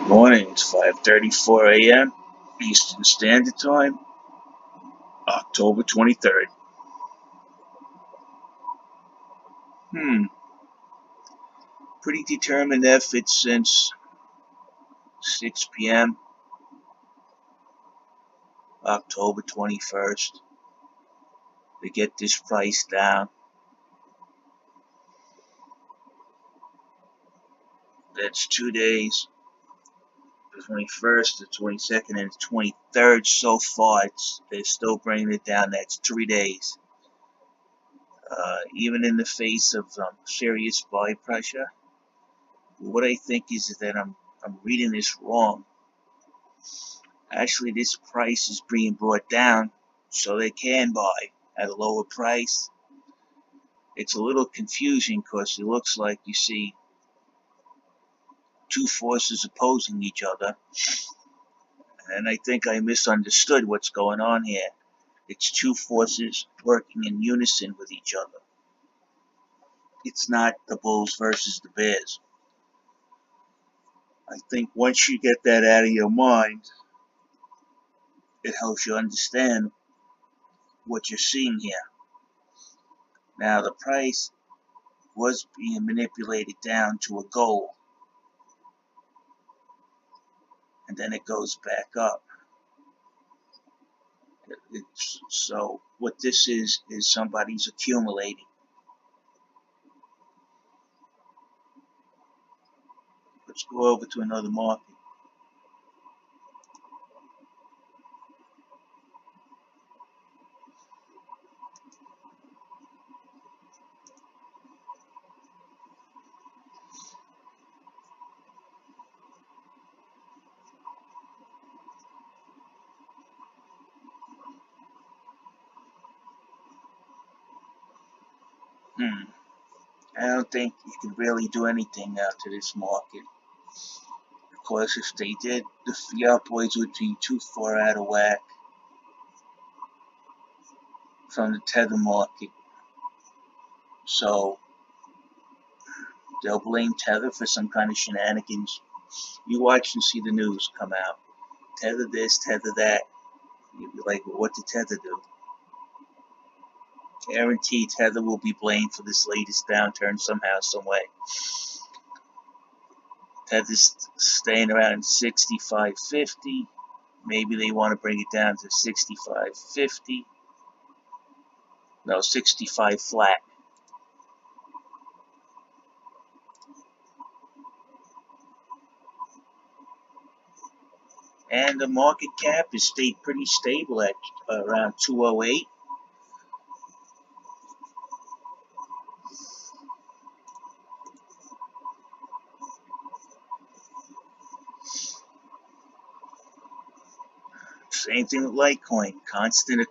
Morning, it's 5:34 a.m. Eastern Standard Time, October 23rd. Pretty determined effort since 6 p.m. October 21st to get this price down. That's 2 days, the 21st, the 22nd, and the 23rd so far. They're still bringing it down. That's 3 days. Even in the face of serious buy pressure. What I think is that I'm reading this wrong. Actually, this price is being brought down so they can buy at a lower price. It's a little confusing because it looks like you see two forces opposing each other, and I think I misunderstood what's going on here. It's two forces working in unison with each other. It's not the bulls versus the bears. I think once you get that out of your mind, it helps you understand what you're seeing here. Now, the price was being manipulated down to a goal, and then it goes back up. So what this is somebody's accumulating. Let's go over to another market. I don't think you can really do anything out to this market, because if they did, the fiat boys would be too far out of whack from the tether market. So they'll blame tether for some kind of shenanigans. You watch and see the news come out. Tether this, tether that. You'd be like, well, what did tether do? Guaranteed tether will be blamed for this latest downturn somehow, some way. Tether's staying around 65.50. Maybe they want to bring it down to 65.50. No, 65 flat. And the market cap has stayed pretty stable at around 208. Same thing with Litecoin. Constant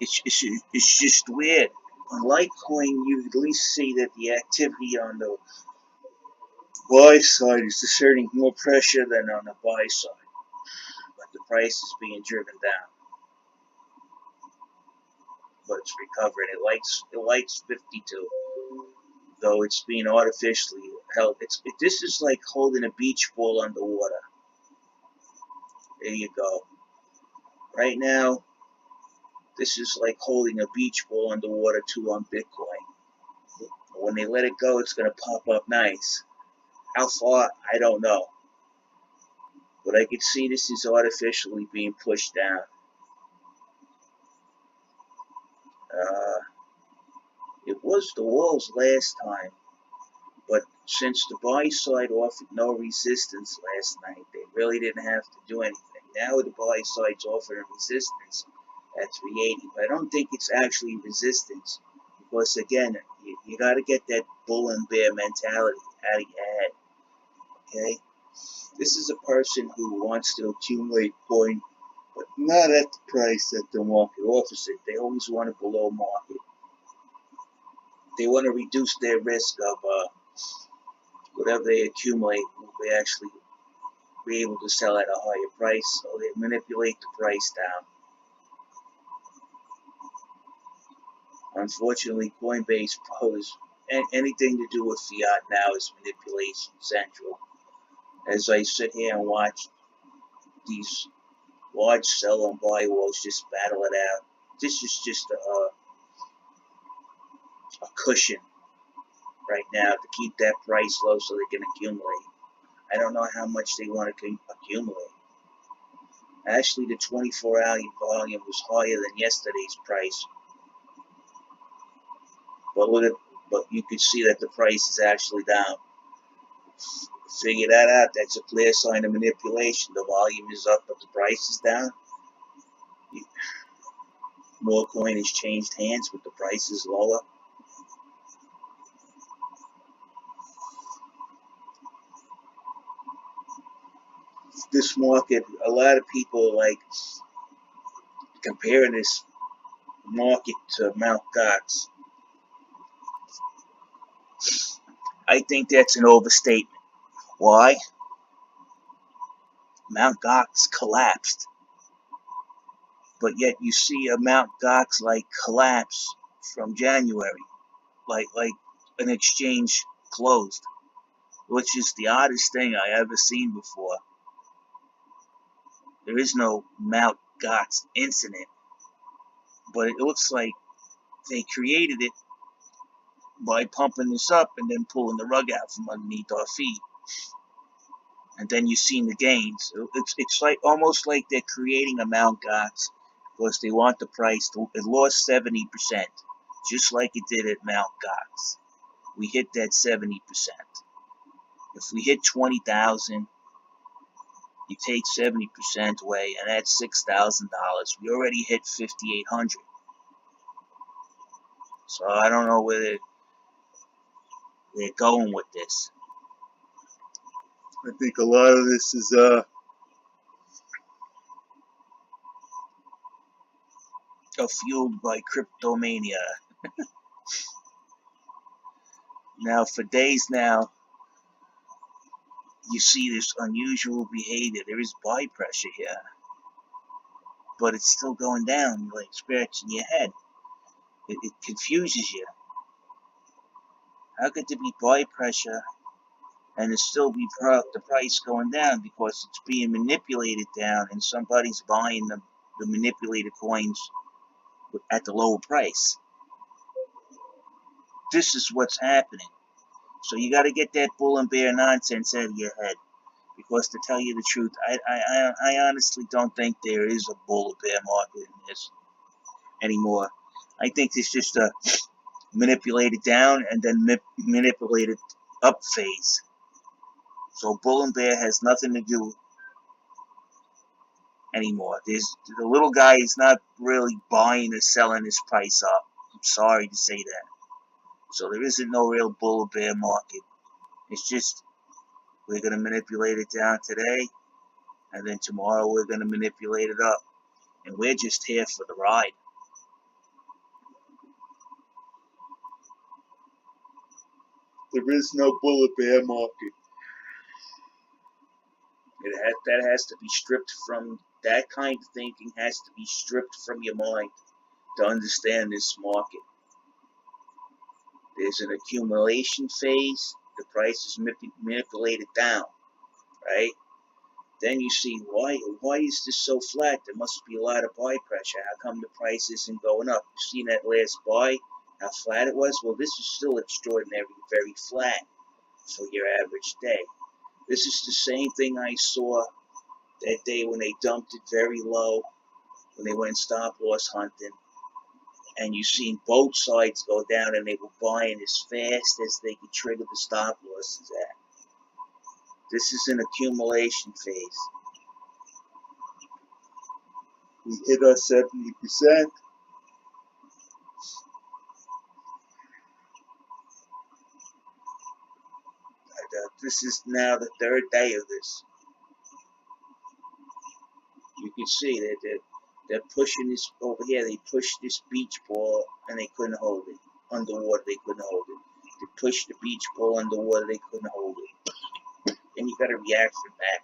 it's just weird. On Litecoin, you at least see that the activity on the buy side is exerting more pressure than on the buy side. But the price is being driven down. But it's recovering. It likes 52. Though it's being artificially held. This is like holding a beach ball underwater. There you go. Right now, this is like holding a beach ball underwater too on Bitcoin. When they let it go, it's going to pop up nice. How far? I don't know. But I can see this is artificially being pushed down. It was the walls last time. But since the buy side offered no resistance last night, they really didn't have to do anything. Now the buy side's offering resistance at 380, but I don't think it's actually resistance, because again, you got to get that bull and bear mentality out of your head. Okay, this is a person who wants to accumulate coin, but not at the price that the market offers it. They always want it below market. They want to reduce their risk of whatever they accumulate will they actually be able to sell at a higher price, so they manipulate the price down. Unfortunately, Coinbase Pro is anything to do with fiat now is manipulation central. as I sit here and watch these large sell and buy walls just battle it out. This is just a cushion right now to keep that price low so they can accumulate. I don't know how much they want to accumulate. Actually, the 24-hour volume was higher than yesterday's price, but you could see that the price is actually down. Figure that out. That's a clear sign of manipulation. The volume is up, but the price is down. More coin has changed hands, but the price is lower. This market, a lot of people like comparing this market to Mt. Gox. I think that's an overstatement. Why? Mt. Gox collapsed, but yet you see a Mt. Gox like collapse from January, like an exchange closed, which is the oddest thing I ever seen before. There is no Mt. Gox incident, but it looks like they created it by pumping this up and then pulling the rug out from underneath our feet. And then you've seen the gains. It's like almost like they're creating a Mt. Gox because they want the price to. It lost 70%, just like it did at Mt. Gox. We hit that 70%. If we hit 20,000, you take 70% away, and that's $6,000. We already hit 5,800. So I don't know where they're going with this. I think a lot of this is fueled by cryptomania. Now, for days now, you see this unusual behavior. There is buy pressure here, but it's still going down. You're like scratching your head. It confuses you. How could there be buy pressure and there still be the price going down? Because it's being manipulated down and somebody's buying the manipulated coins at the lower price. This is what's happening. So you got to get that bull and bear nonsense out of your head. Because to tell you the truth, I honestly don't think there is a bull or bear market in this anymore. I think it's just a manipulated down and then manipulated up phase. So bull and bear has nothing to do anymore. The little guy is not really buying or selling his price up. I'm sorry to say that. So there isn't no real bull or bear market. It's just we're going to manipulate it down today, and then tomorrow we're going to manipulate it up. And we're just here for the ride. There is no bull or bear market. That has to be stripped from, that kind of thinking has to be stripped from your mind to understand this market. There's an accumulation phase. The price is manipulated down, right? Then you see, why is this so flat? There must be a lot of buy pressure. How come the price isn't going up? You seen that last buy, how flat it was? Well, this is still extraordinary, very flat for your average day. This is the same thing I saw that day when they dumped it very low, when they went stop loss hunting. And you seen both sides go down, and they were buying as fast as they could trigger the stop losses at. This is an accumulation phase. We hit our 70%. This is now the third day of this. You can see that they're pushing this over here. They pushed this beach ball and they couldn't hold it. Underwater, they couldn't hold it. They pushed the beach ball underwater, they couldn't hold it. And you got a reaction back.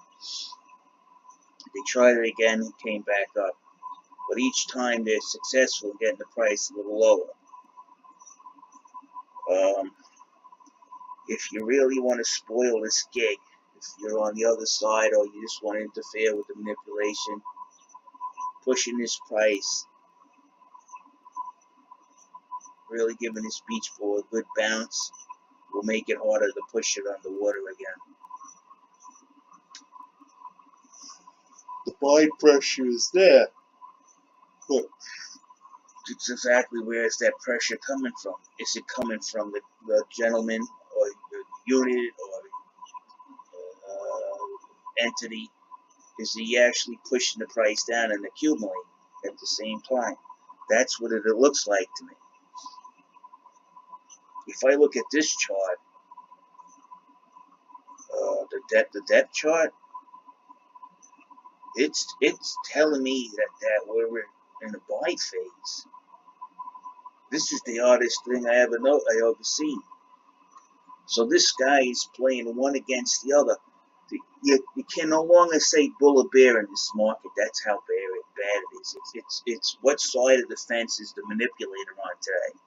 They tried it again and came back up. But each time they're successful in getting the price a little lower. If you really want to spoil this gig, If you're on the other side or you just want to interfere with the manipulation, pushing this price, really giving this beach ball a good bounce, will make it harder to push it underwater again. The buy pressure is there, but it's exactly where is that pressure coming from? Is it coming from the gentleman or the unit or entity? Is he actually pushing the price down and accumulating at the same time? That's what it looks like to me. If I look at this chart, the depth chart, it's telling me that we're in a buy phase. This is the oddest thing I ever seen. So this guy is playing one against the other. You can no longer say bull or bear in this market. That's how bad it is. It's what side of the fence is the manipulator on today.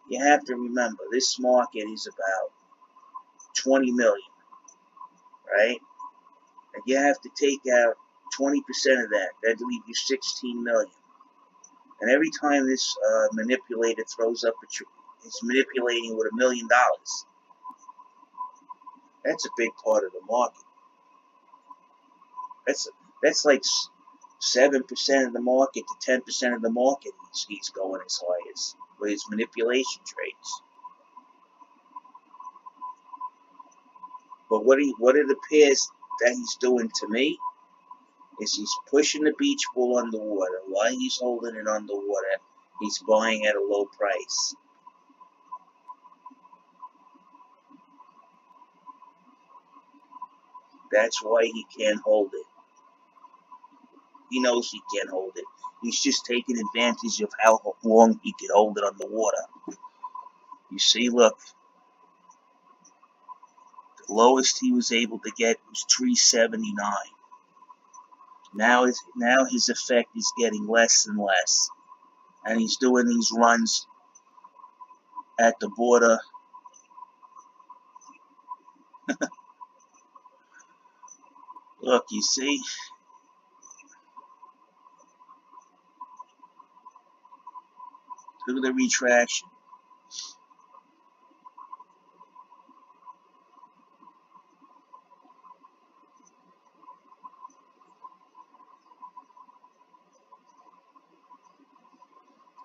You have to remember, this market is about 20 million, right? And you have to take out 20% of that. That'd leave you 16 million. And every time this manipulator throws up it's manipulating with $1 million. That's a big part of the market. That's like 7% of the market to 10% of the market. He's going as high as with his manipulation trades. But what it appears that he's doing to me is he's pushing the beach ball underwater. While he's holding it underwater, he's buying at a low price. That's why he can't hold it. He knows he can't hold it. He's just taking advantage of how long he can hold it underwater. You see, look. The lowest he was able to get was 379. Now his effect is getting less and less. And he's doing these runs at the border. Look, you see? Look at the retraction.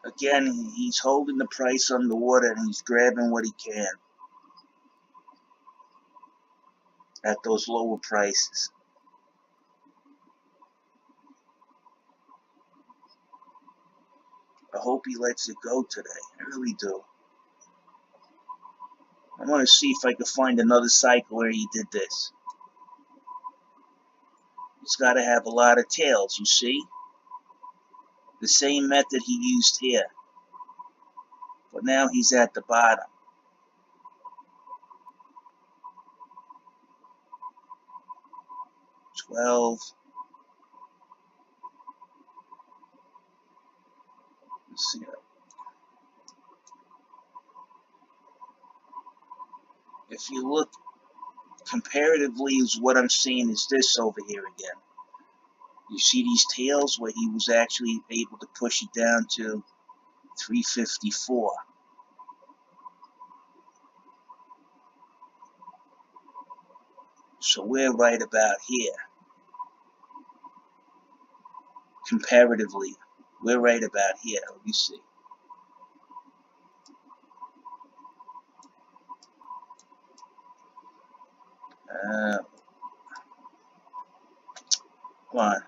Again, he's holding the price underwater and he's grabbing what he can at those lower prices. I hope he lets it go today. I really do. I want to see if I can find another cycle where he did this. He's got to have a lot of tails, you see? The same method he used here. But now he's at the bottom. $12. Let's see. If you look comparatively, is what I'm seeing is this over here again. You see these tails where he was actually able to push it down to 354. So we're right about here. Comparatively, we're right about here. Let me see. Come on.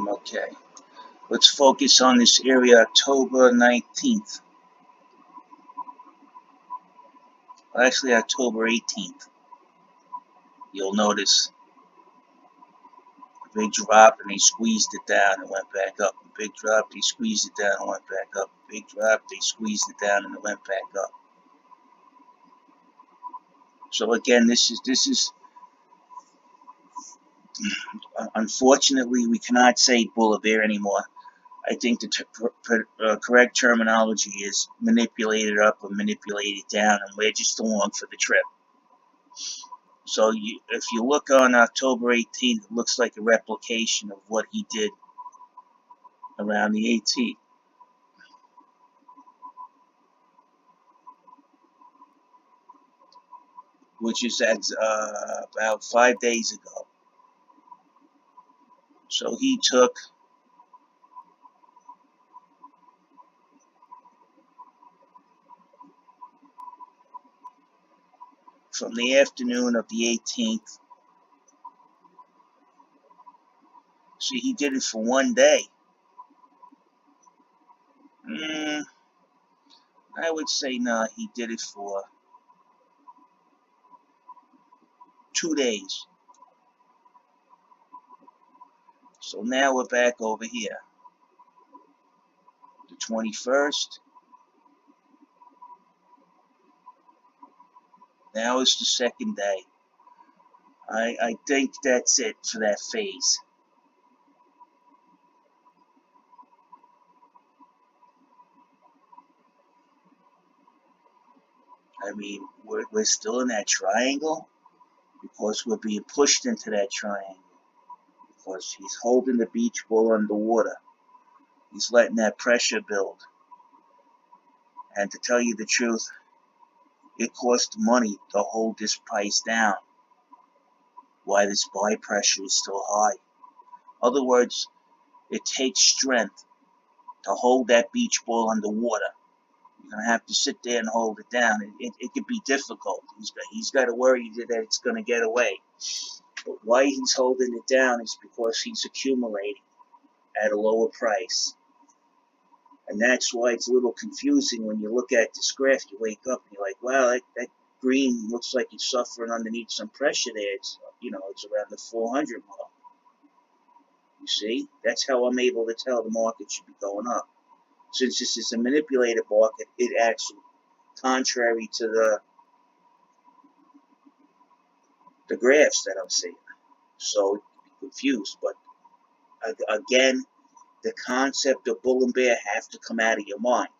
Okay. Let's focus on this area, October 19th. Actually, October 18th. You'll notice Big drop, and they squeezed it down and went back up. Big drop, they squeezed it down and went back up. Big drop, they squeezed it down and it went back up. So again, this is unfortunately we cannot say bull or bear anymore. I think the correct terminology is manipulated up or manipulated down, and we're just along for the trip. So if you look on October 18th, it looks like a replication of what he did around the 18th. Which is about 5 days ago. So he took from the afternoon of the 18th. See, he did it for 1 day. I would say no, he did it for 2 days. So now we're back over here. The 21st. Now is the second day. I think that's it for that phase. I mean, we're still in that triangle because we're being pushed into that triangle. Because he's holding the beach ball underwater. He's letting that pressure build. And to tell you the truth, it costs money to hold this price down. Why this buy pressure is still high. In other words, it takes strength to hold that beach ball underwater. You're going to have to sit there and hold it down. It could be difficult. He's got to worry that it's going to get away. But why he's holding it down is because he's accumulating at a lower price. And that's why it's a little confusing when you look at this graph. You wake up and you're like, wow, that green looks like it's suffering underneath some pressure there. It's, it's around the 400 mark. You see? That's how I'm able to tell the market should be going up. Since this is a manipulated market, it acts contrary to the graphs that I'm seeing. So you be confused. But again, the concept of bull and bear have to come out of your mind.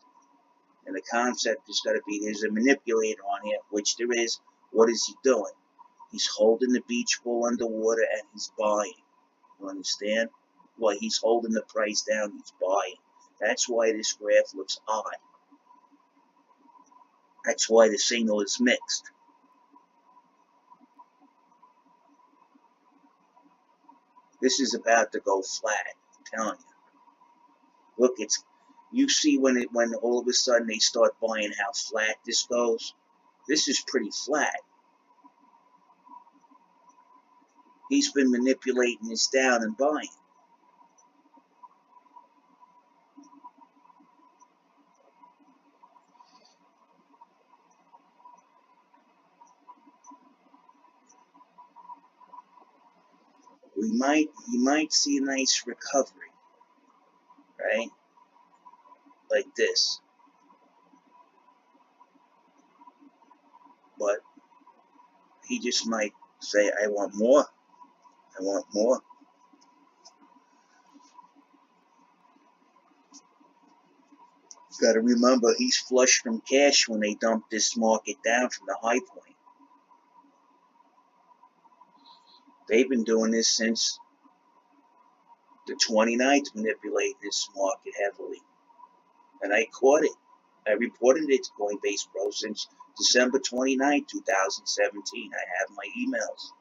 And the concept is got to be, there's a manipulator on here, which there is. What is he doing? He's holding the beach ball underwater and he's buying. You understand? Well, he's holding the price down, he's buying. That's why this graph looks odd. That's why the signal is mixed. This is about to go flat, I'm telling you. Look, you see when all of a sudden they start buying how flat this goes. This is pretty flat. He's been manipulating this down and buying. You might see a nice recovery, right? Like this. But he just might say, I want more. I want more. Got to remember, he's flush from cash when they dump this market down from the high point. They've been doing this since the 29th, manipulating this market heavily. And I caught it. I reported it to Coinbase Pro since December 29, 2017. I have my emails.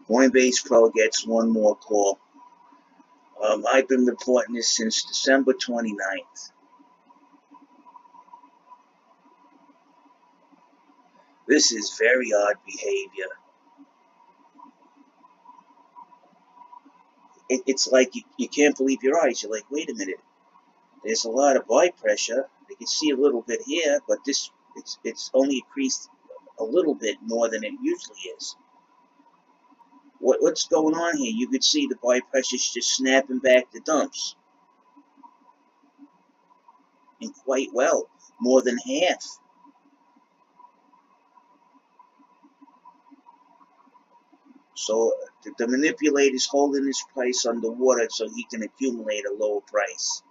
Coinbase Pro gets one more call. I've been reporting this since December 29th. This is very odd behavior. It's like you can't believe your eyes. You're like, wait a minute. There's a lot of buy pressure. You can see a little bit here, but it's only increased a little bit more than it usually is. What's going on here? You could see the buy pressure's just snapping back the dumps. And quite well, more than half. So the manipulator's holding his price underwater so he can accumulate a lower price.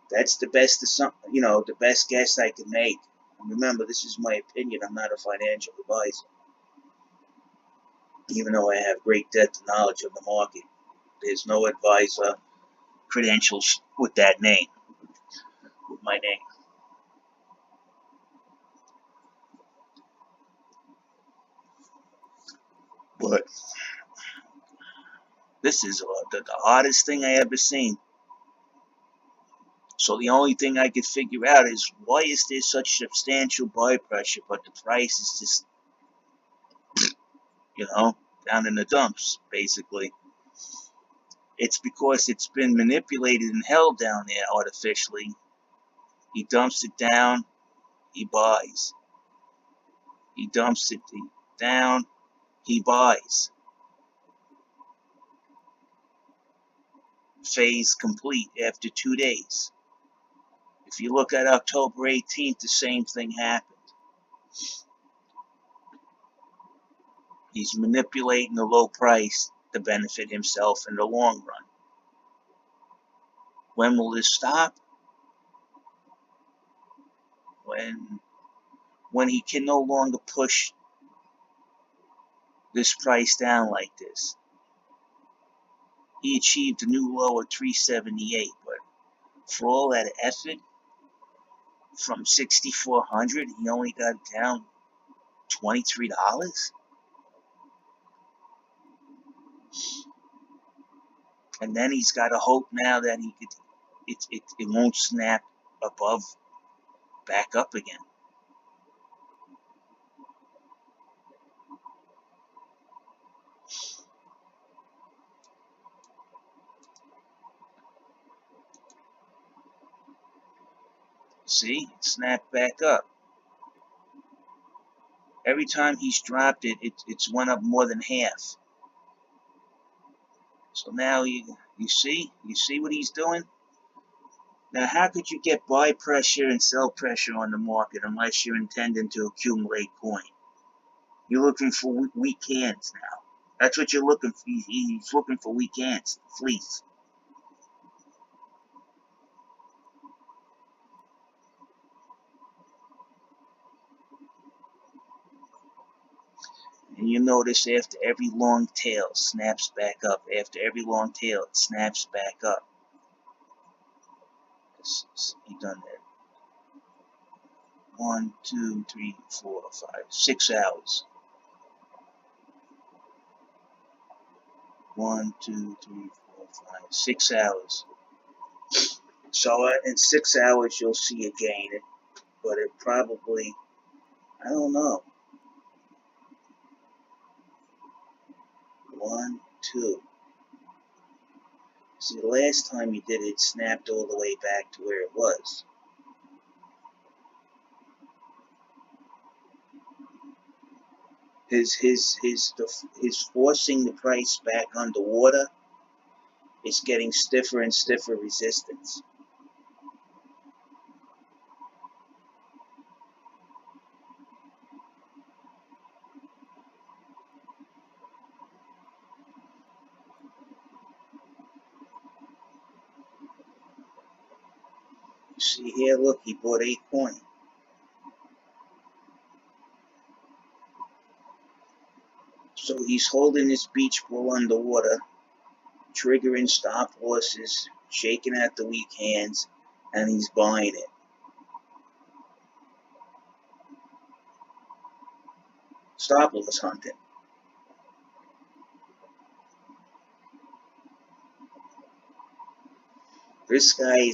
That's the best, the best guess I can make. And remember, this is my opinion. I'm not a financial advisor, even though I have great depth of knowledge of the market. There's no advisor credentials with that name, with my name. But this is the hardest thing I ever seen. So the only thing I could figure out is, why is there such substantial buy pressure, but the price is just, down in the dumps, basically. It's because it's been manipulated and held down there artificially. He dumps it down, he buys. He dumps it down, he buys. Phase complete after 2 days. If you look at October 18th, the same thing happened. He's manipulating the low price to benefit himself in the long run. When will this stop? When he can no longer push this price down like this. He achieved a new low of 378, but for all that effort, from 6,400, he only got down $23. And then he's got to hope now that it won't snap above, back up again. See, it snapped back up. Every time he's dropped it, it's went up more than half. So now you see what he's doing? Now, how could you get buy pressure and sell pressure on the market unless you're intending to accumulate coin? You're looking for weak hands now. That's what you're looking for. He's looking for weak hands, fleece. And you notice after every long tail, snaps back up. After every long tail, it snaps back up. He done that. 1, 2, 3, 4, 5, 6 hours. 1, 2, 3, 4, 5, 6 hours. So in 6 hours you'll see a gain, but it probably, I don't know. 1, 2. See, the last time you did it, it snapped all the way back to where it was. His forcing the price back underwater is getting stiffer and stiffer resistance. You see here, look, he bought 8 coin. So he's holding his beach ball underwater, triggering stop losses, shaking out the weak hands, and he's buying it. Stop loss hunting. This guy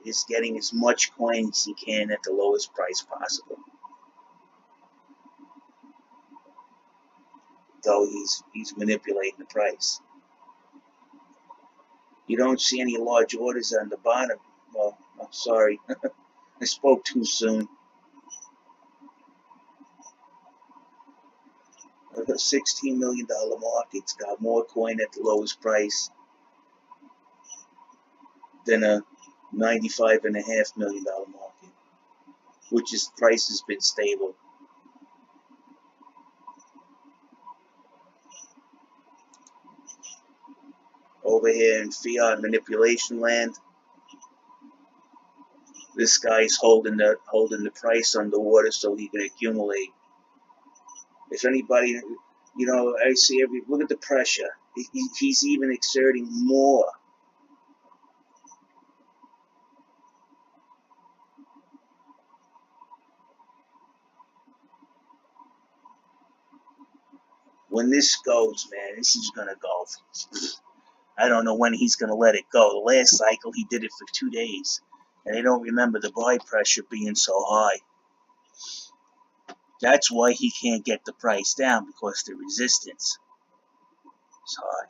is getting as much coin as he can at the lowest price possible. Though he's manipulating the price. You don't see any large orders on the bottom. Well, I'm sorry. I spoke too soon. A $16 million market's got more coin at the lowest price than a $95.5 million market, which is price has been stable. Over here in fiat manipulation land, this guy's holding the price underwater so he can accumulate. If anybody, I see look at the pressure. He's even exerting more. When this goes, man, this is gonna go. I don't know when he's gonna let it go. The last cycle he did it for 2 days, and I don't remember the buy pressure being so high. That's why he can't get the price down, because the resistance is high.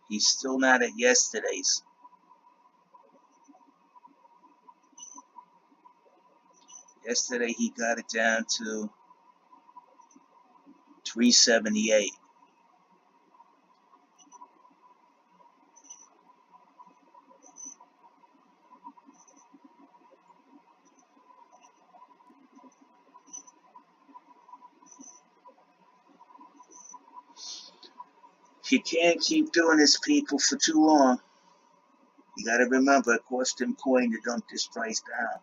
He's still not at yesterday's. Yesterday he got it down to 378. You can't keep doing this, people, for too long. You gotta remember, it cost him coin to dump this price down.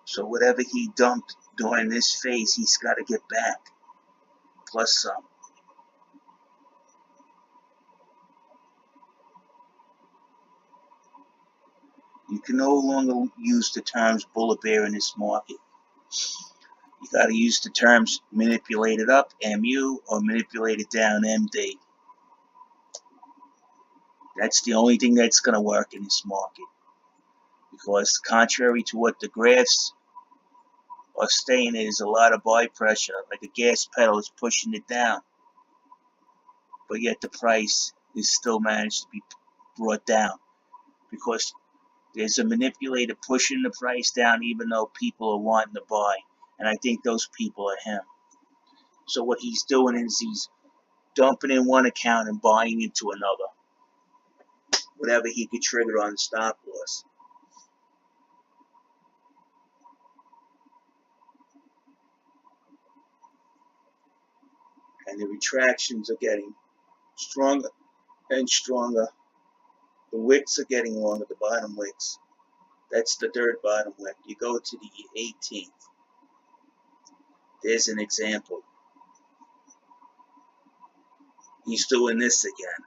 So whatever he dumped during this phase, he's got to get back, plus some. You can no longer use the terms bull or bear in this market. You got to use the terms manipulated up, MU, or manipulated down, MD. That's the only thing that's going to work in this market. Because contrary to what the graphs are saying, there's a lot of buy pressure, like a gas pedal is pushing it down. But yet the price is still managed to be brought down. Because there's a manipulator pushing the price down even though people are wanting to buy. And I think those people are him. So what he's doing is he's dumping in one account and buying into another. Whatever he could trigger on the stop loss. And the retractions are getting stronger and stronger. The wicks are getting longer, the bottom wicks. That's the third bottom wick. You go to the 18th. There's an example. He's doing this again.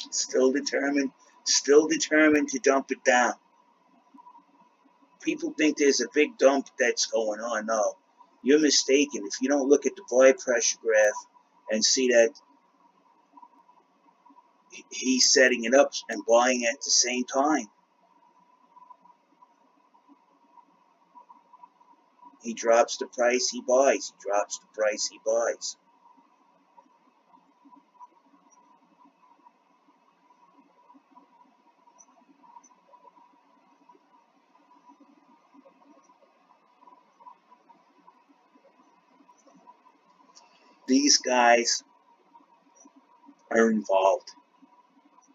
Still determined to dump it down. People think there's a big dump that's going on. No, you're mistaken. If you don't look at the buy pressure graph and see that he's setting it up and buying at the same time. He drops the price, he buys. He drops the price, he buys. These guys are involved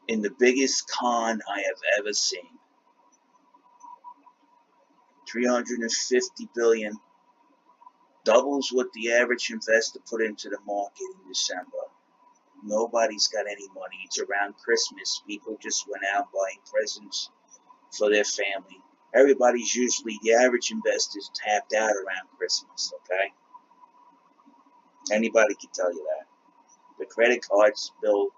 in the biggest con I have ever seen. 350 billion, doubles what the average investor put into the market in December. Nobody's got any money. It's around Christmas. People just went out buying presents for their family. Everybody's usually, the average investor's tapped out around Christmas, okay? Anybody can tell you that. The credit cards bill,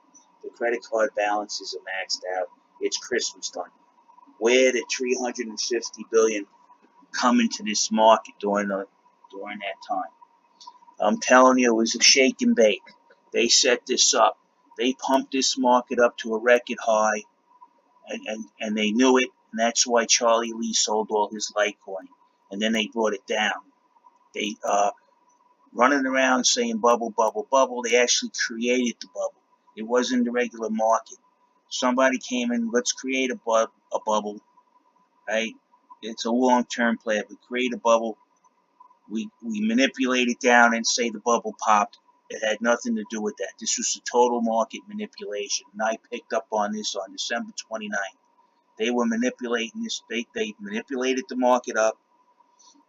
the credit card balances are maxed out. It's Christmas time. Where did 350 billion come into this market during that time? I'm telling you, it was a shake and bake. They set this up. They pumped this market up to a record high, and they knew it, and that's why Charlie Lee sold all his Litecoin. And then they brought it down. They running around saying bubble, bubble, bubble. They actually created the bubble. It wasn't the regular market. Somebody came in, let's create a bubble, right? It's a long-term play. We create a bubble. We manipulate it down and say the bubble popped. It had nothing to do with that. This was a total market manipulation. And I picked up on this on December 29th. They were manipulating this. They manipulated the market up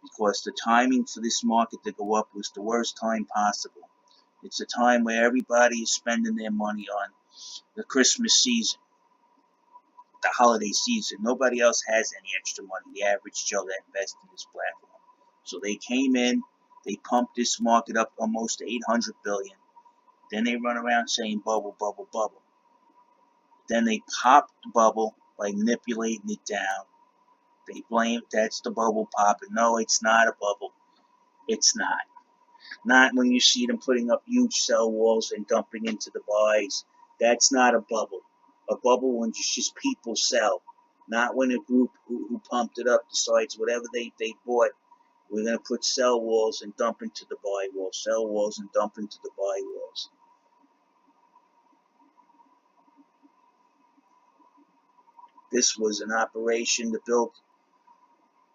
because the timing for this market to go up was the worst time possible. It's a time where everybody is spending their money on the Christmas season, the holiday season. Nobody else has any extra money, the average Joe that invests in this platform. So they came in, they pumped this market up almost to 800 billion. Then they run around saying bubble, bubble, bubble. Then they popped the bubble by manipulating it down. They blame that's the bubble popping. No, it's not a bubble. It's not. Not when you see them putting up huge sell walls and dumping into the buys. That's not a bubble. A bubble when it's just people sell. Not when a group who pumped it up decides whatever they bought, we're going to put sell walls and dump into the buy walls. Sell walls and dump into the buy walls. This was an operation that built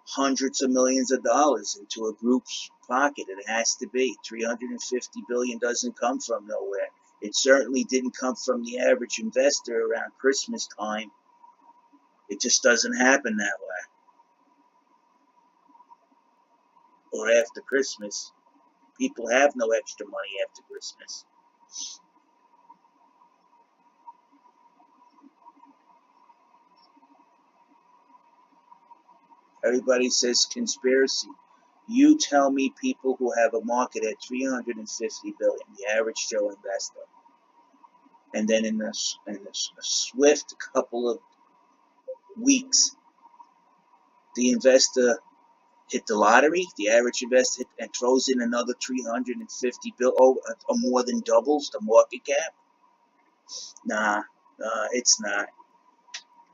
hundreds of millions of dollars into a group's pocket. It has to be. 350 billion doesn't come from nowhere. It certainly didn't come from the average investor around Christmas time. It just doesn't happen that way. Or after Christmas. People have no extra money after Christmas. Everybody says conspiracy. You tell me people who have a market at 350 billion, the average Joe investor, and then in a swift couple of weeks, the investor hit the lottery, the average investor hit, and throws in another 350 billion, or more than doubles the market cap. Nah, it's not.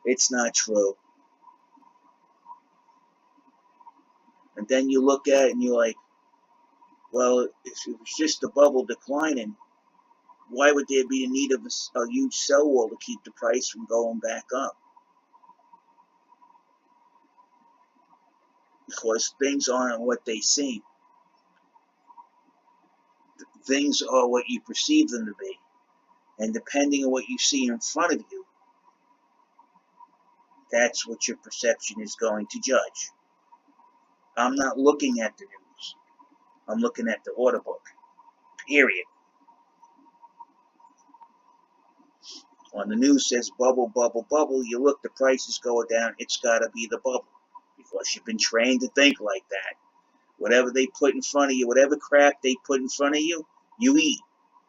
It's not true. And then you look at it and you're like, well, if it was just the bubble declining, why would there be a need of a huge sell wall to keep the price from going back up? Because things aren't what they seem. Things are what you perceive them to be. And depending on what you see in front of you, that's what your perception is going to judge. I'm not looking at the news. I'm looking at the order book. Period. When the news says bubble, bubble, bubble, you look, the price is going down, it's got to be the bubble. Because you've been trained to think like that. Whatever they put in front of you, whatever crap they put in front of you, you eat.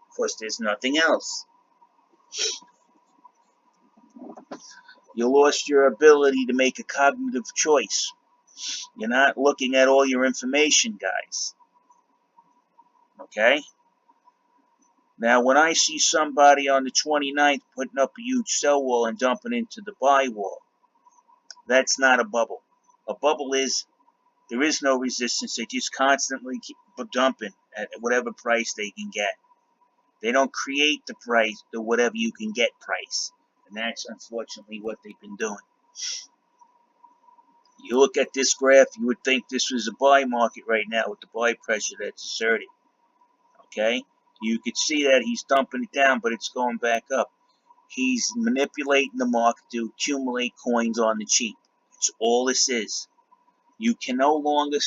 Because there's nothing else. You lost your ability to make a cognitive choice. You're not looking at all your information, guys. Okay? Now, when I see somebody on the 29th putting up a huge sell wall and dumping into the buy wall, that's not a bubble. A bubble is, there is no resistance. They just constantly keep dumping at whatever price they can get. They don't create the price, the whatever you can get price. And that's unfortunately what they've been doing. You look at this graph, you would think this was a buy market right now with the buy pressure that's asserted. Okay? You could see that he's dumping it down, but it's going back up. He's manipulating the market to accumulate coins on the cheap. That's all this is. You can no longer,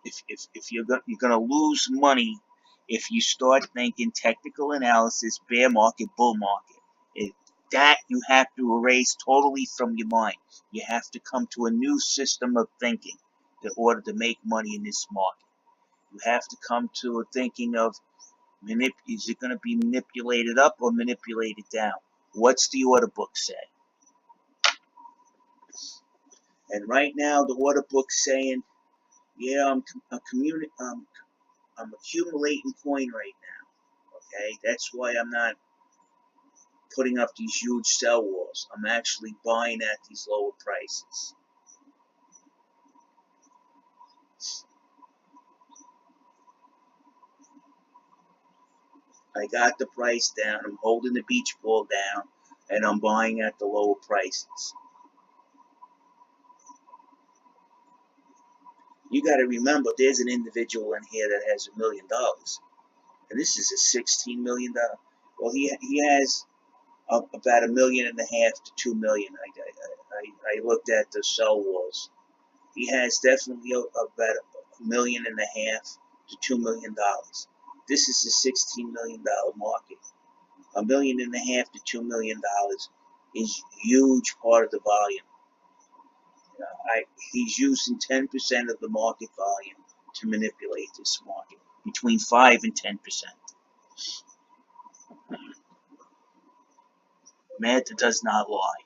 if you're going to lose money if you start thinking technical analysis, bear market, bull market. That you have to erase totally from your mind. You have to come to a new system of thinking in order to make money in this market. You have to come to a thinking of, is it going to be manipulated up or manipulated down? What's the order book say? And right now, the order book's saying, yeah, I'm accumulating coin right now. Okay, that's why I'm not putting up these huge sell walls. I'm actually buying at these lower prices. I got the price down. I'm holding the beach ball down, and I'm buying at the lower prices. You got to remember, there's an individual in here that has $1 million, and this is a $16 million. Well, he has about $1.5 million to $2 million. I looked at the sell walls. He has definitely about $1.5 million to $2 million. This is a $16 million market. $1.5 million to $2 million is huge part of the volume. He's using 10% of the market volume to manipulate this market, between 5 and 10%. Math does not lie.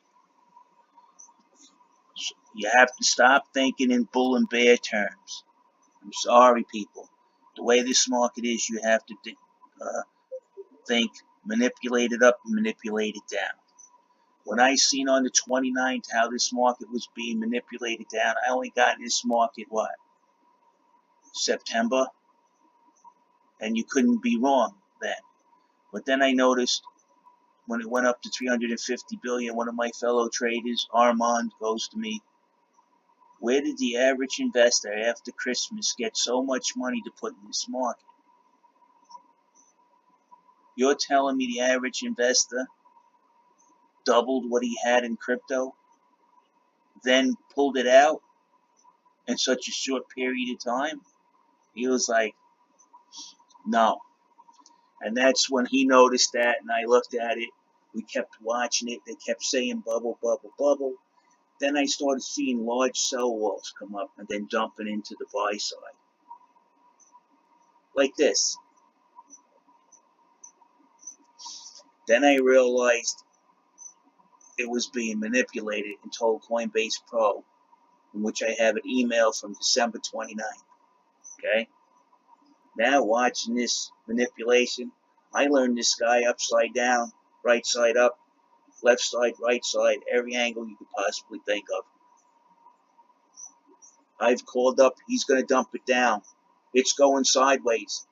You have to stop thinking in bull and bear terms. I'm sorry, people. The way this market is, you have to think manipulate it up and manipulate it down. When I seen on the 29th how this market was being manipulated down, I only got in this market, what, September? And you couldn't be wrong then. But then I noticed when it went up to 350 billion, one of my fellow traders, Armand, goes to me, where did the average investor after Christmas get so much money to put in this market? You're telling me the average investor doubled what he had in crypto, then pulled it out in such a short period of time? He was like, no. And that's when he noticed that, and I looked at it. We kept watching it. They kept saying bubble, bubble, bubble. Then I started seeing large sell walls come up and then dumping into the buy side. Like this. Then I realized it was being manipulated and told Coinbase Pro, in which I have an email from December 29th. Okay? Now watching this manipulation, I learned this guy upside down, right side up, left side, right side, every angle you could possibly think of. I've called up, he's going to dump it down. It's going sideways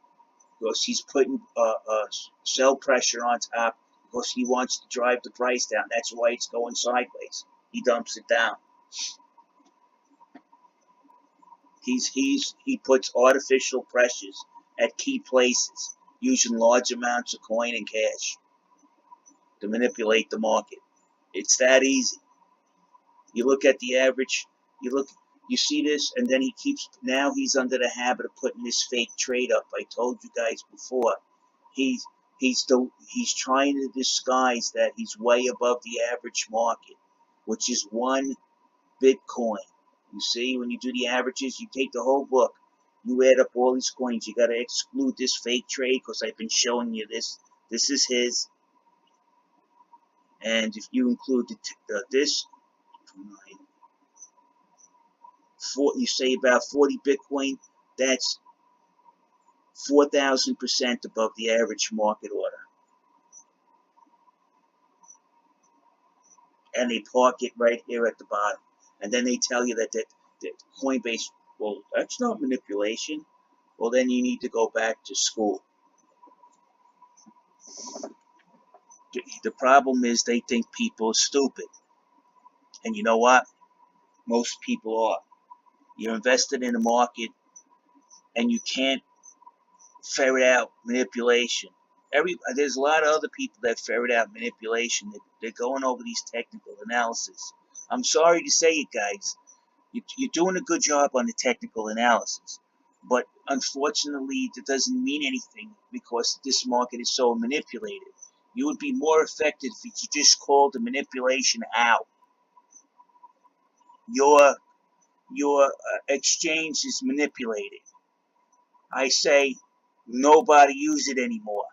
because he's putting sell pressure on top because he wants to drive the price down. That's why it's going sideways. He dumps it down. He puts artificial pressures at key places using large amounts of coin and cash to manipulate the market. It's that easy. You look at the average, you see this, and then now he's under the habit of putting this fake trade up. I told you guys before. He's trying to disguise that he's way above the average market, which is 1 Bitcoin. You see, when you do the averages, you take the whole book, you add up all these coins. You got to exclude this fake trade because I've been showing you this. This is his. And if you include this, you say about 40 Bitcoin, that's 4,000% above the average market order. And they park it right here at the bottom. And then they tell you that Coinbase, well, that's not manipulation. Well, then you need to go back to school. The problem is they think people are stupid. And you know what? Most people are. You're invested in a market and you can't ferret out manipulation. There's a lot of other people that ferret out manipulation. They're going over these technical analysis. I'm sorry to say it, guys. You're doing a good job on the technical analysis. But unfortunately, it doesn't mean anything because this market is so manipulated. You would be more effective if you just called the manipulation out. Your exchange is manipulated. I say, nobody use it anymore.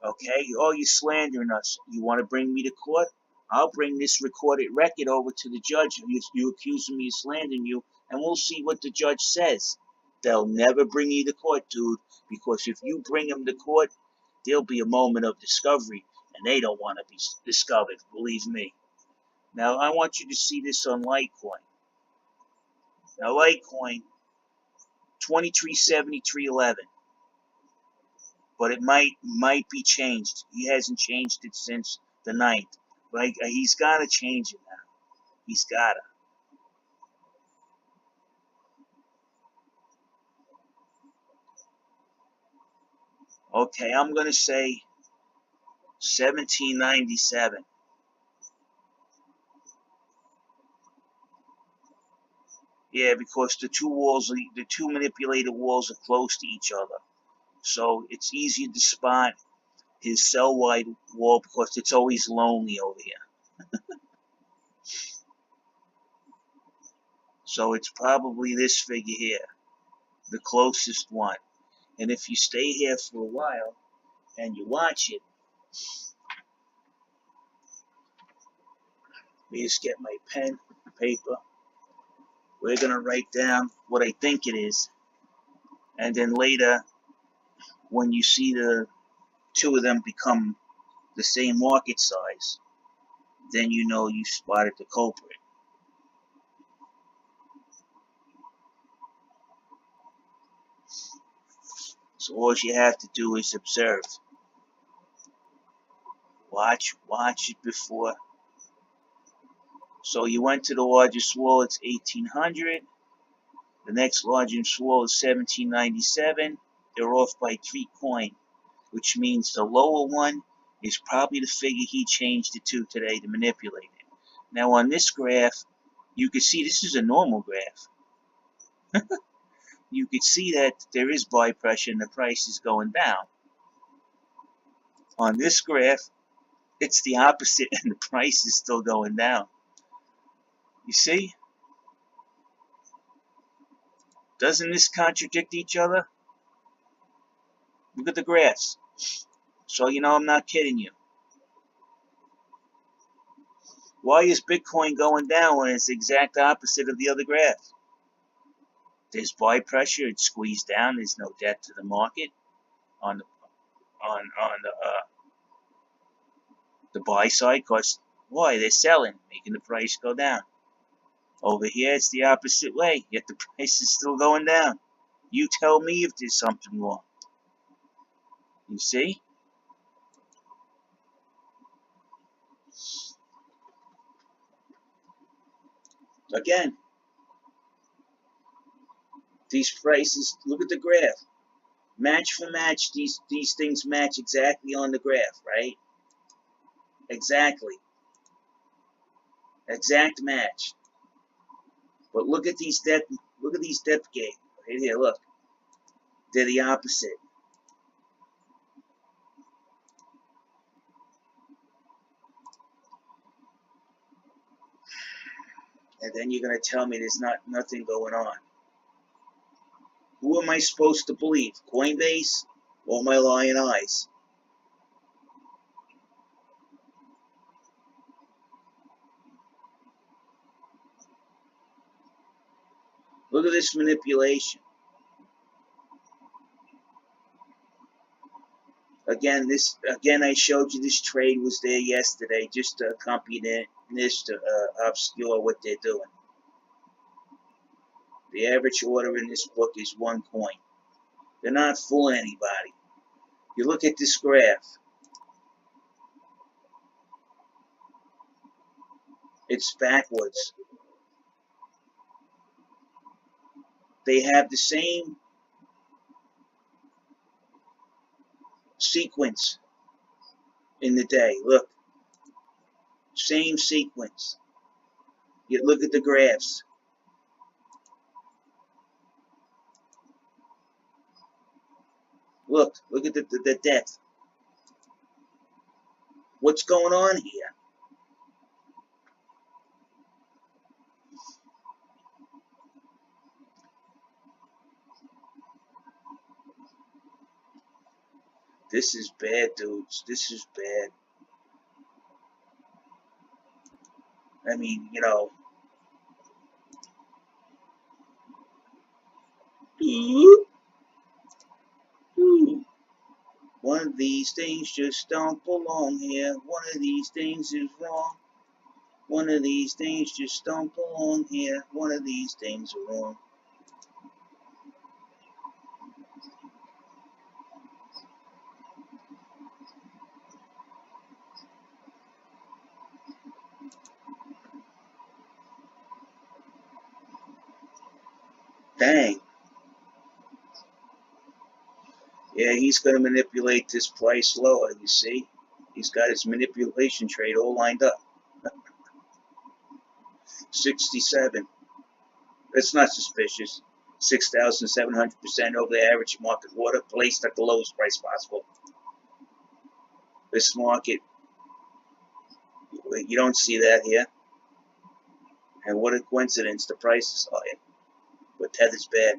Okay? Oh, you're slandering us. You want to bring me to court? I'll bring this recorded record over to the judge. You accusing me of slandering you, and we'll see what the judge says. They'll never bring you to court, dude, because if you bring them to court, there'll be a moment of discovery, and they don't want to be discovered, believe me. Now, I want you to see this on Litecoin. Now, Litecoin, 2373.11. But it might be changed. He hasn't changed it since the 9th. But he's got to change it now. He's got to. Okay, I'm going to say 1797. Yeah, because the two manipulated walls are close to each other. So it's easier to spot his cell-wide wall because it's always lonely over here. So it's probably this figure here, the closest one. And if you stay here for a while and you watch it, let me just get my pen, paper. We're going to write down what I think it is. And then later, when you see the two of them become the same market size, then you know you spotted the culprit. So all you have to do is observe. Watch it before. So you went to the largest wall, it's 1800. The next largest wall is 1797. They're off by 3 coins, which means the lower one is probably the figure he changed it to today to manipulate it. Now on this graph, you can see this is a normal graph. You can see that there is buy pressure and the price is going down. On this graph, it's the opposite and the price is still going down. You see? Doesn't this contradict each other? Look at the graphs. So you know I'm not kidding you. Why is Bitcoin going down when it's the exact opposite of the other graph? There's buy pressure, it's squeezed down, there's no depth to the market on the buy side, because why? They're selling, making the price go down. Over here it's the opposite way, yet the price is still going down. You tell me if there's something wrong. You see? Again, these prices, look at the graph. Match for match, these things match exactly on the graph, right? Exactly. Exact match. But look at these depth gates. Right here, look. They're the opposite. And then you're gonna tell me there's nothing going on. Who am I supposed to believe? Coinbase or my lying eyes? Look at this manipulation. Again, I showed you this trade was there yesterday just to accompany this to obscure what they're doing. The average order in this book is 1 coin. They're not fooling anybody. You look at this graph. It's backwards. They have the same sequence in the day. Look. Same sequence. You look at the graphs. Look at the depth. What's going on here? This is bad, dudes. This is bad. I mean, you know. One of these things just don't belong here. One of these things is wrong. One of these things just don't belong here. One of these things are wrong. Dang. Yeah, he's going to manipulate this price lower, you see? He's got his manipulation trade all lined up. 67. That's not suspicious. 6,700% over the average market order, placed at the lowest price possible. This market, you don't see that here. And what a coincidence, the price is higher. But tether's bad.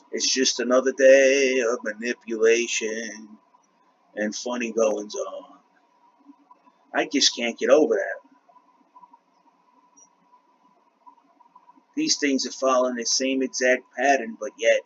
It's just another day of manipulation and funny goings on. I just can't get over that. These things are following the same exact pattern, but yet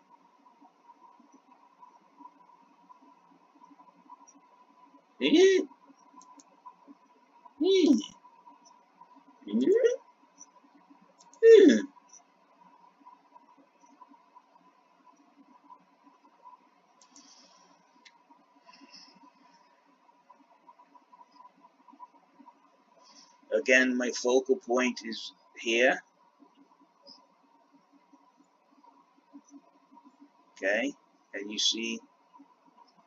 again, my focal point is here. Okay, and you see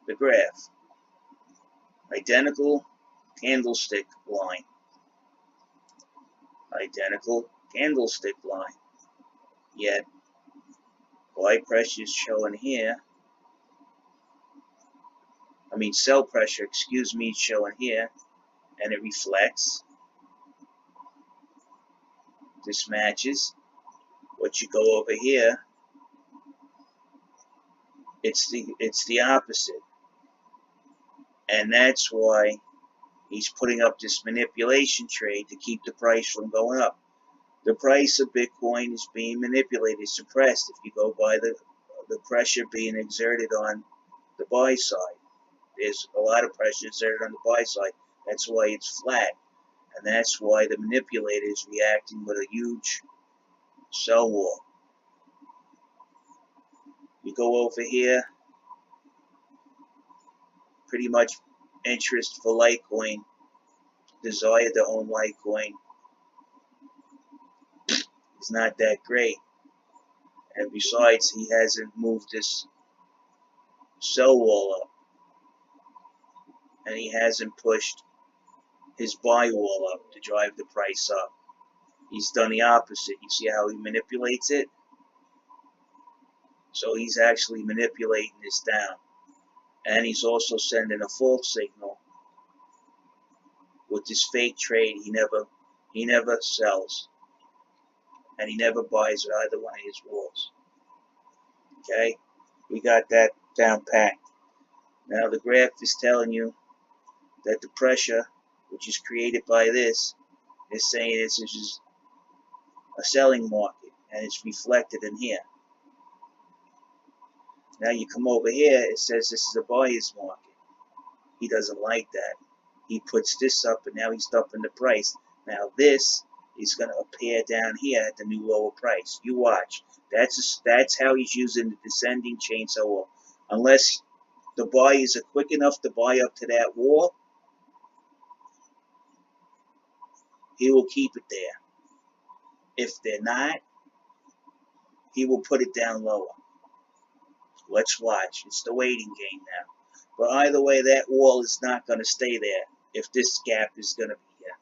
the graph. Identical candlestick line. Identical candlestick line. Yet, buy pressure is showing here. I mean, sell pressure, excuse me, is showing here. And it reflects. This matches. What you go over here, it's the opposite. And that's why he's putting up this manipulation trade to keep the price from going up. The price of Bitcoin is being manipulated, suppressed if you go by the pressure being exerted on the buy side. There's a lot of pressure exerted on the buy side. That's why it's flat. And that's why the manipulator is reacting with a huge sell wall. You go over here, pretty much interest for Litecoin, desire to own Litecoin is not that great. And besides, he hasn't moved this sell wall up. And he hasn't pushed his buy wall up to drive the price up. He's done the opposite. You see how he manipulates it? So he's actually manipulating this down. And he's also sending a false signal with this fake trade. He never sells. And he never buys at either one of his walls. Okay? We got that down packed. Now the graph is telling you that the pressure, which is created by this, is saying this is a selling market, and it's reflected in here. Now you come over here, it says this is a buyer's market. He doesn't like that. He puts this up, and now he's upping the price. Now this is going to appear down here at the new lower price. You watch. That's how he's using the descending chainsaw wall. Unless the buyers are quick enough to buy up to that wall, he will keep it there. If they're not, he will put it down lower. Let's watch. It's the waiting game now. But either way, that wall is not going to stay there if this gap is going to be here.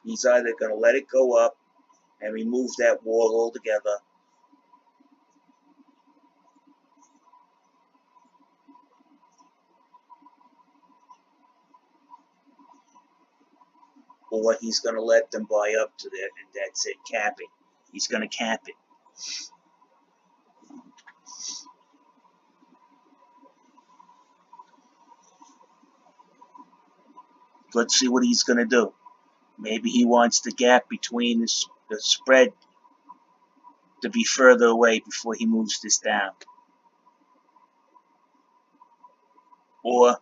He's either going to let it go up and remove that wall altogether, or he's going to let them buy up to that, and that's it, cap it. He's going to cap it. Let's see what he's going to do. Maybe he wants the gap between the spread to be further away before he moves this down. Or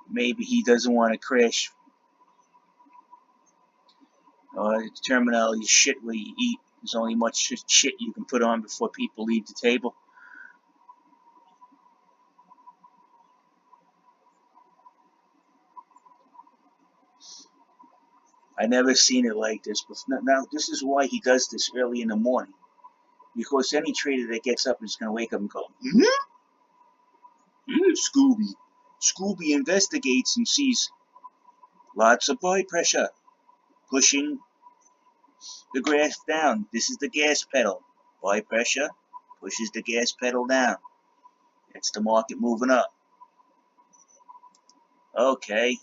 maybe he doesn't want to crash. It's terminology shit where you eat. There's only much shit you can put on before people leave the table. I never seen it like this before. Now, this is why he does this early in the morning. Because any trader that gets up is going to wake up and go, Scooby. Scooby investigates and sees lots of buy pressure pushing the graph down. This is the gas pedal. Buy pressure pushes the gas pedal down. It's the market moving up. Okay.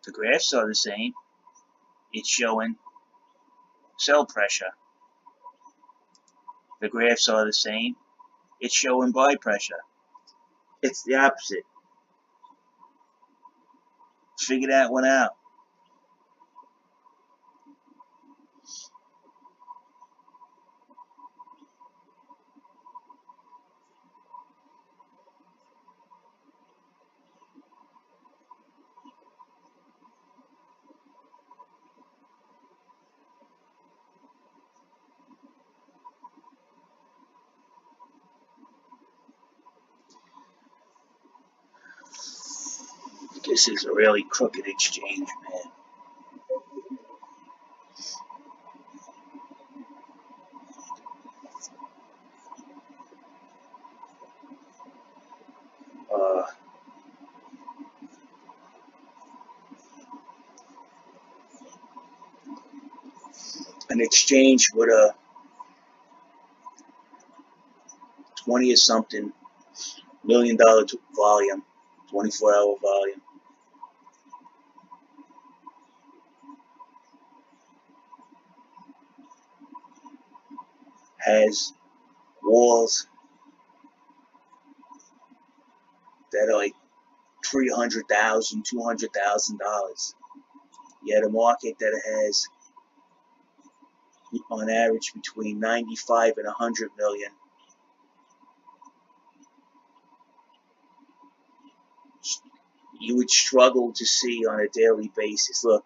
The graphs are the same. It's showing sell pressure. The graphs are the same. It's showing buy pressure. It's the opposite. Figure that one out. This is a really crooked exchange, man. An exchange with a 20 or something $1 million volume, 24-hour volume. Has walls that are like $300,000, $200,000. You had a market that has, on average, between 95 and 100 million. You would struggle to see on a daily basis. Look,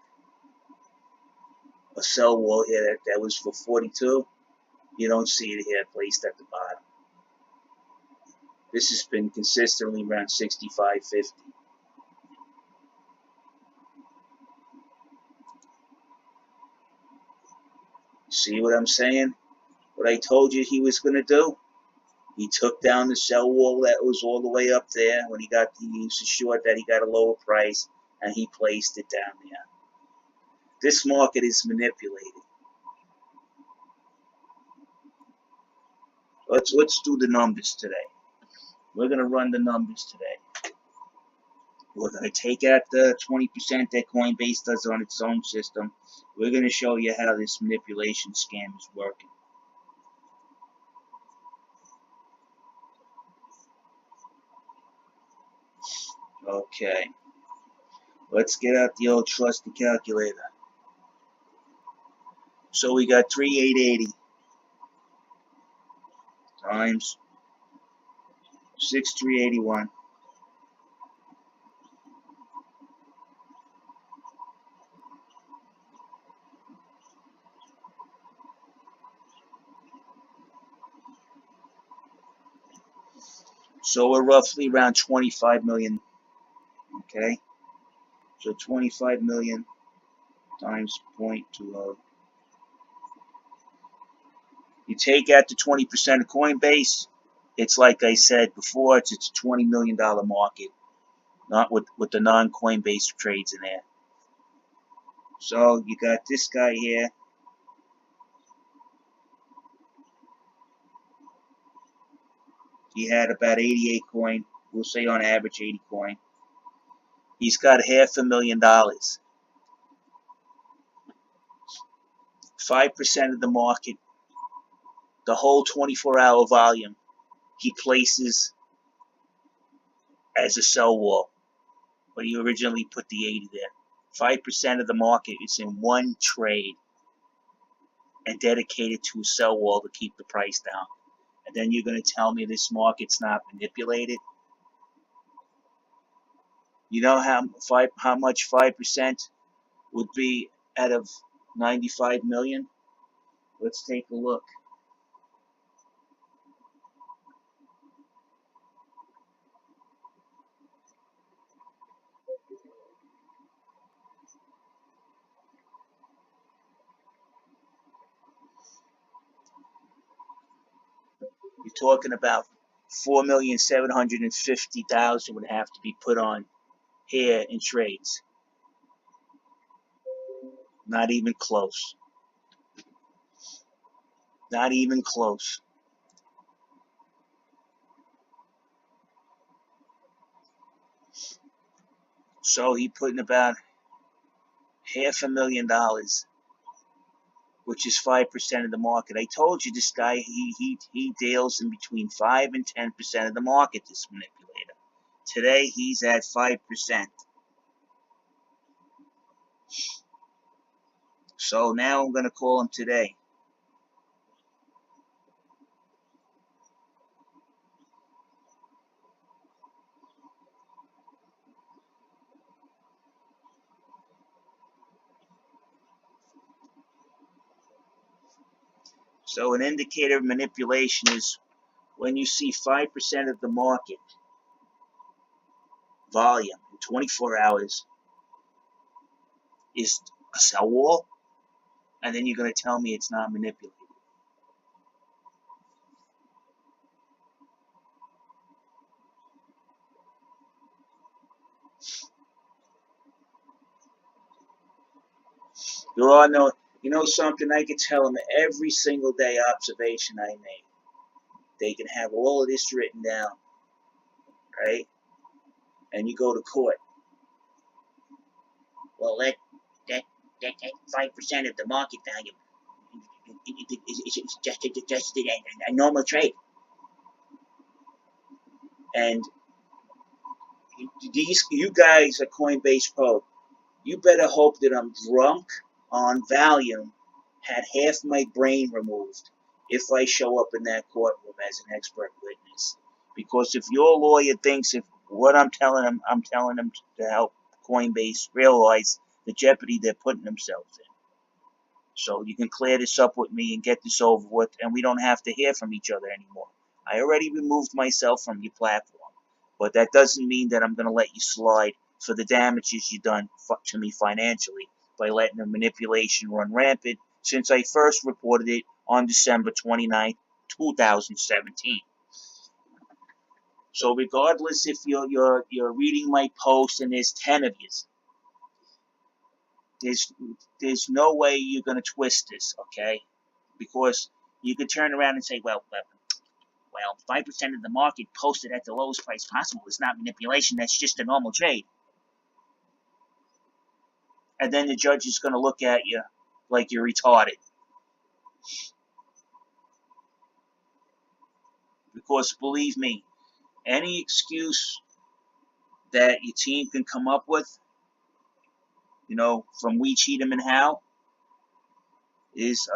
a sell wall here that was for 42. You don't see it here placed at the bottom. This has been consistently around 65.50. See what I'm saying? What I told you he was going to do? He took down the sell wall that was all the way up there when he was assured that he got a lower price, and he placed it down there. This market is manipulated. Let's do the numbers today. We're going to run the numbers today. We're going to take out the 20% that Coinbase does on its own system. We're going to show you how this manipulation scam is working. Okay. Let's get out the old trusty calculator. So we got 3,880 times 6,381. So we're roughly around 25 million. Okay. So 25 million times 0.20. You take out the 20% of Coinbase, it's like I said before, it's a $20 million market, not with the non-Coinbase trades in there. So you got this guy here. He had about 88 coin. We'll say on average 80 coin. He's got $500,000. 5% of the market, the whole 24-hour volume, he places as a sell wall. But he originally put the 80 there. 5% of the market is in one trade and dedicated to a sell wall to keep the price down. And then you're going to tell me this market's not manipulated? You know how much 5% would be out of 95 million? Let's take a look. You're talking about 4,750,000 would have to be put on here in trades. Not even close. Not even close. So he put in about $500,000, which is 5% of the market. I told you this guy, he deals in between 5 and 10% of the market, this manipulator. Today he's at 5%. So now I'm going to call him today. So an indicator of manipulation is when you see 5% of the market volume in 24 hours is a sell wall, and then you're going to tell me it's not manipulated. There are no, you know something, I can tell them every single day observation I made. They can have all of this written down, right? And you go to court. Well, that 5% of the market value is just a normal trade. And you guys at Coinbase Pro, you better hope that I'm drunk on Valium, had half my brain removed if I show up in that courtroom as an expert witness. Because if your lawyer thinks if what I'm telling them to help Coinbase realize the jeopardy they're putting themselves in. So you can clear this up with me and get this over with, and we don't have to hear from each other anymore. I already removed myself from your platform, but that doesn't mean that I'm going to let you slide for the damages you've done to me financially by letting the manipulation run rampant since I first reported it on December 29, 2017. So regardless if you're reading my post and there's 10 of you, there's no way you're going to twist this, okay? Because you could turn around and say, well, 5% of the market posted at the lowest price possible is not manipulation, that's just a normal trade. And then the judge is going to look at you like you're retarded. Because believe me, any excuse that your team can come up with, from We, Cheatham, and Howe, is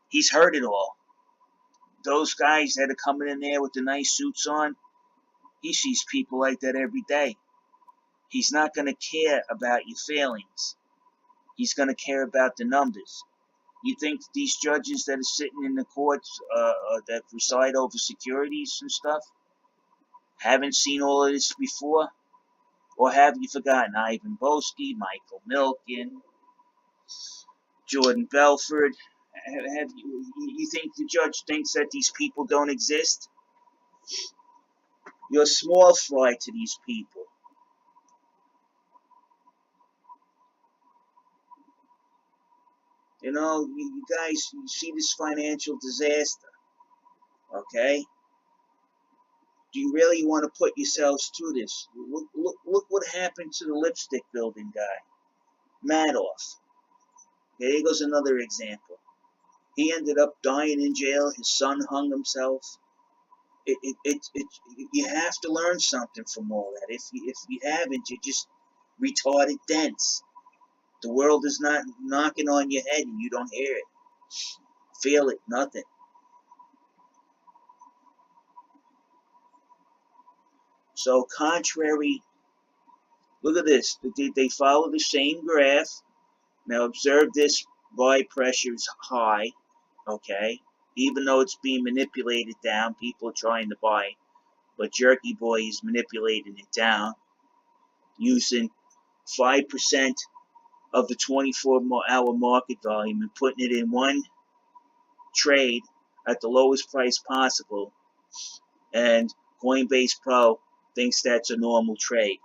he's heard it all. Those guys that are coming in there with the nice suits on, he sees people like that every day. He's not going to care about your failings. He's going to care about the numbers. You think these judges that are sitting in the courts that preside over securities and stuff haven't seen all of this before? Or have you forgotten Ivan Boesky, Michael Milken, Jordan Belford? You think the judge thinks that these people don't exist? You're small fry to these people. You know, you guys, you see this financial disaster, okay? Do you really want to put yourselves through this? Look what happened to the lipstick building guy, Madoff. Okay, here goes another example. He ended up dying in jail. His son hung himself. You have to learn something from all that. If you haven't, you're just retarded dense. The world is not knocking on your head and you don't hear it, feel it, nothing. So contrary, look at this. They follow the same graph. Now observe this buy pressure is high, okay? Even though it's being manipulated down, people are trying to buy, but Jerky Boy is manipulating it down using 5% of the 24-hour market volume and putting it in one trade at the lowest price possible. And Coinbase Pro thinks that's a normal trade.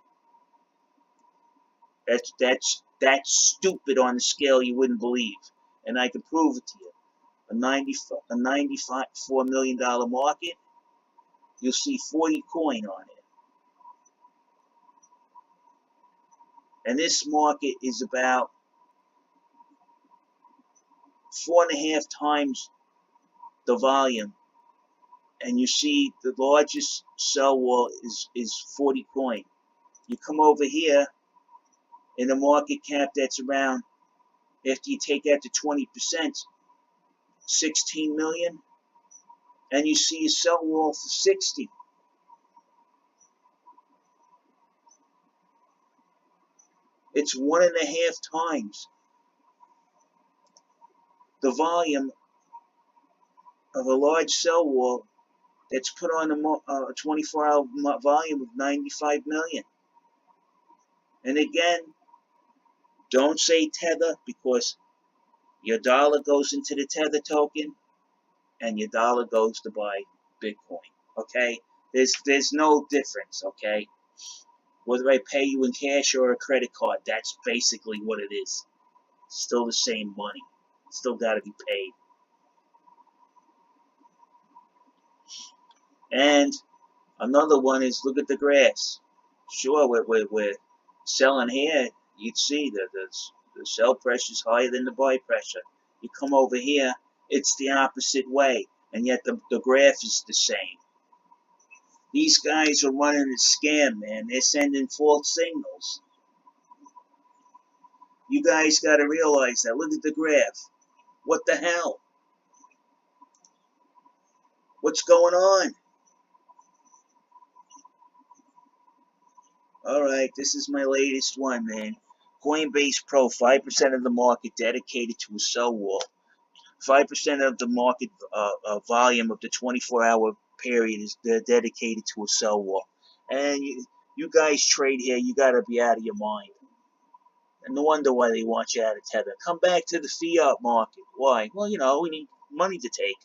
That's stupid on a scale you wouldn't believe, and I can prove it to you. A $94 million market, you'll see 40 coin on it. And this market is about 4.5 times the volume. And you see the largest sell wall is 40 coin. You come over here in a market cap that's around, after you take out the 20%, 16 million, and you see a sell wall for 60. It's 1.5 times the volume of a large sell wall that's put on a 24-hour volume of 95 million. And again, don't say tether, because your dollar goes into the tether token and your dollar goes to buy Bitcoin. Okay? There's no difference, okay? Whether I pay you in cash or a credit card, that's basically what it is. Still the same money. Still got to be paid. And another one is, look at the graphs. Sure, we're selling here. You'd see that the sell pressure is higher than the buy pressure. You come over here, it's the opposite way, and yet the graph is the same. These guys are running a scam, man. They're sending false signals. You guys got to realize that. Look at the graph. What the hell? What's going on? Alright, this is my latest one, man. Coinbase Pro, 5% of the market dedicated to a sell wall. 5% of the market volume of the 24-hour period is dedicated to a sell wall. And you guys trade here, you got to be out of your mind. And no wonder why they want you out of tether. Come back to the fiat market. Why? Well, you know, we need money to take.